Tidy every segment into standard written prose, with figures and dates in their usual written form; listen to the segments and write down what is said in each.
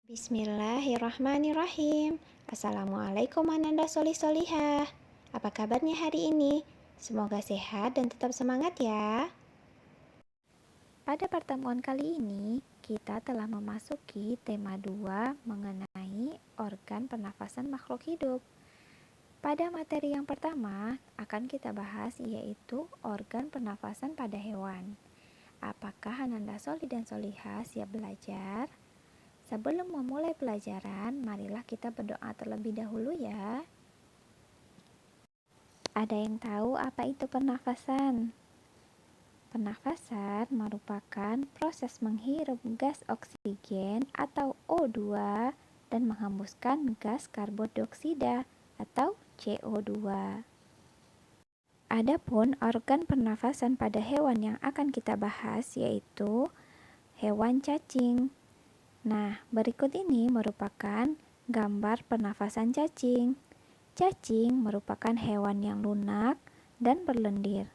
Bismillahirrahmanirrahim. Assalamualaikum ananda solih-solihah. Apa kabarnya hari ini? Semoga sehat dan tetap semangat ya. Pada pertemuan kali ini, kita telah memasuki tema 2 mengenai organ pernafasan makhluk hidup. Pada materi yang pertama, akan kita bahas yaitu organ pernafasan pada hewan. Apakah ananda solih dan solihah siap belajar? Sebelum memulai pelajaran, marilah kita berdoa terlebih dahulu ya. Ada yang tahu apa itu pernafasan? Pernafasan merupakan proses menghirup gas oksigen atau O2 dan menghembuskan gas karbon dioksida atau CO2. Adapun organ pernafasan pada hewan yang akan kita bahas yaitu hewan cacing. Nah, berikut ini merupakan gambar pernafasan cacing. Cacing merupakan hewan yang lunak dan berlendir.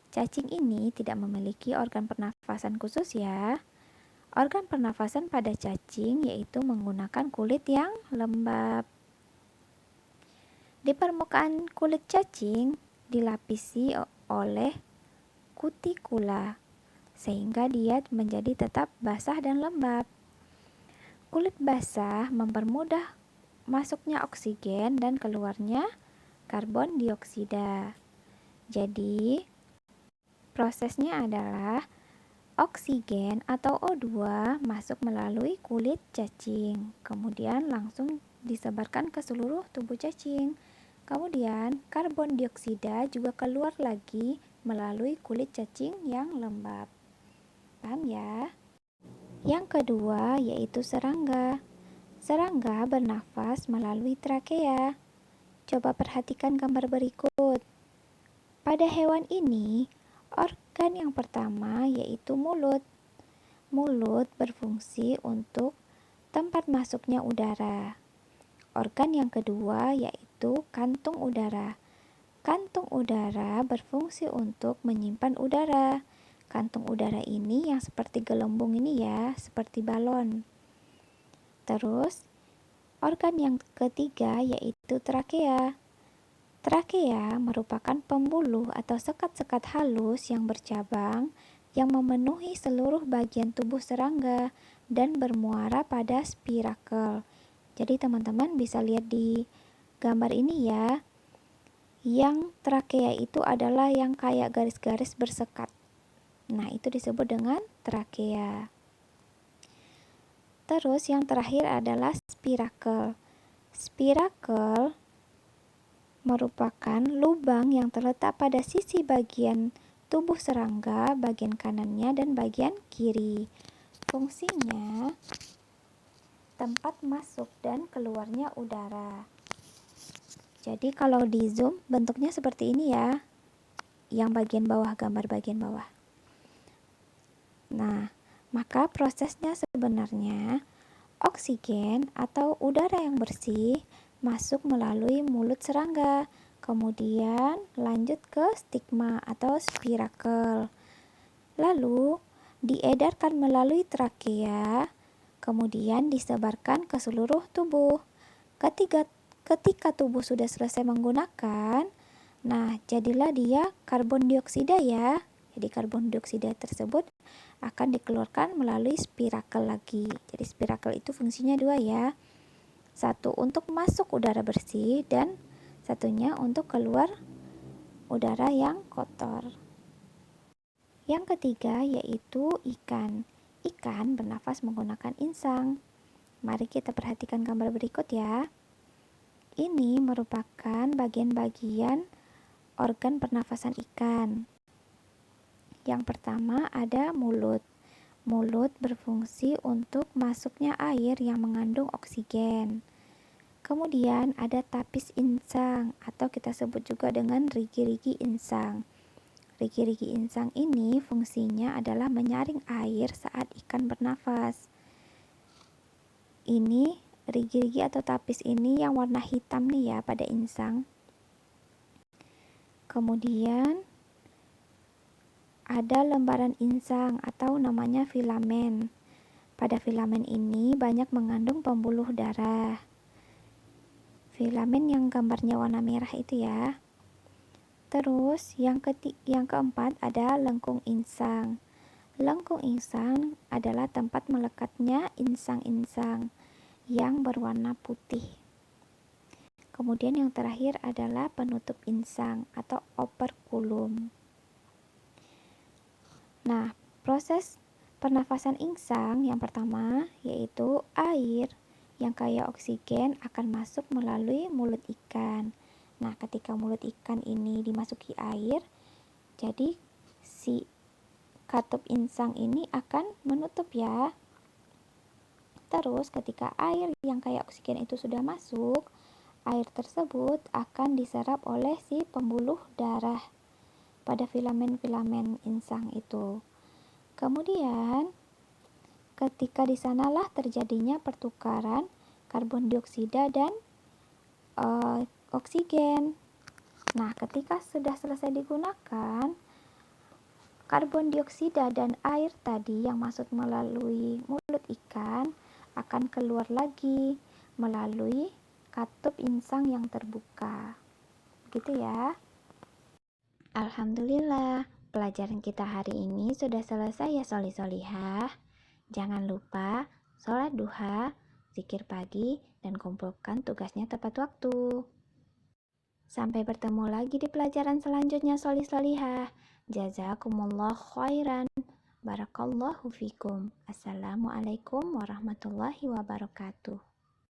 Cacing ini tidak memiliki organ pernafasan khusus ya. Organ pernafasan pada cacing yaitu menggunakan kulit yang lembab. Di permukaan kulit cacing dilapisi oleh kutikula, sehingga dia menjadi tetap basah dan lembab. Kulit basah mempermudah masuknya oksigen dan keluarnya karbon dioksida. Jadi, prosesnya adalah oksigen atau O2 masuk melalui kulit cacing, kemudian langsung disebarkan ke seluruh tubuh cacing. Kemudian, karbon dioksida juga keluar lagi melalui kulit cacing yang lembab. Paham ya? Yang kedua yaitu serangga. Serangga bernafas melalui trakea. Coba perhatikan gambar berikut. Pada hewan ini, organ yang pertama yaitu mulut. Mulut berfungsi untuk tempat masuknya udara. Organ yang kedua yaitu kantung udara. Kantung udara berfungsi untuk menyimpan udara. Kantung udara ini yang seperti gelembung ini ya, seperti balon. Terus, organ yang ketiga yaitu trakea. Trakea merupakan pembuluh atau sekat-sekat halus yang bercabang yang memenuhi seluruh bagian tubuh serangga dan bermuara pada spirakel. Jadi teman-teman bisa lihat di gambar ini ya. Yang trakea itu adalah yang kayak garis-garis bersekat. Nah, itu disebut dengan trakea. Terus yang terakhir adalah spirakel. Spirakel merupakan lubang yang terletak pada sisi bagian tubuh serangga, bagian kanannya dan bagian kiri. Fungsinya tempat masuk dan keluarnya udara. Jadi kalau di zoom bentuknya seperti ini ya. Yang bagian bawah, gambar bagian bawah. Nah, maka prosesnya sebenarnya oksigen atau udara yang bersih masuk melalui mulut serangga, kemudian lanjut ke stigma atau spirakel. Lalu diedarkan melalui trakea, kemudian disebarkan ke seluruh tubuh. Ketika tubuh sudah selesai menggunakan, nah jadilah dia karbon dioksida ya. Jadi karbon dioksida tersebut akan dikeluarkan melalui spirakel lagi. Jadi spirakel itu fungsinya dua ya. Satu untuk masuk udara bersih dan satunya untuk keluar udara yang kotor. Yang ketiga yaitu ikan. Ikan bernafas menggunakan insang. Mari kita perhatikan gambar berikut ya. Ini merupakan bagian-bagian organ pernafasan ikan. Yang pertama ada mulut. Mulut berfungsi untuk masuknya air yang mengandung oksigen. Kemudian ada tapis insang atau kita sebut juga dengan rigi-rigi insang. Rigi-rigi insang ini fungsinya adalah menyaring air saat ikan bernafas. Ini rigi-rigi atau tapis ini yang warna hitam nih ya pada insang. Kemudian ada lembaran insang atau namanya filamen. Pada filamen ini banyak mengandung pembuluh darah. Filamen yang gambarnya warna merah itu ya. Terus yang keempat ada lengkung insang. Lengkung insang adalah tempat melekatnya insang-insang yang berwarna putih. Kemudian yang terakhir adalah penutup insang atau operkulum. Nah, proses pernafasan insang yang pertama yaitu air yang kaya oksigen akan masuk melalui mulut ikan. Nah, ketika mulut ikan ini dimasuki air, jadi si katup insang ini akan menutup ya. Terus ketika air yang kaya oksigen itu sudah masuk, air tersebut akan diserap oleh si pembuluh darah pada filamen-filamen insang itu. Kemudian ketika di sanalah terjadinya pertukaran karbon dioksida dan oksigen. Nah, ketika sudah selesai digunakan, karbon dioksida dan air tadi yang masuk melalui mulut ikan akan keluar lagi melalui katup insang yang terbuka. Gitu ya. Alhamdulillah, pelajaran kita hari ini sudah selesai ya soli-solihah. Jangan lupa sholat duha, zikir pagi, dan kumpulkan tugasnya tepat waktu. Sampai bertemu lagi di pelajaran selanjutnya soli-solihah. Jazakumullah khairan. Barakallahu fikum. Assalamualaikum warahmatullahi wabarakatuh.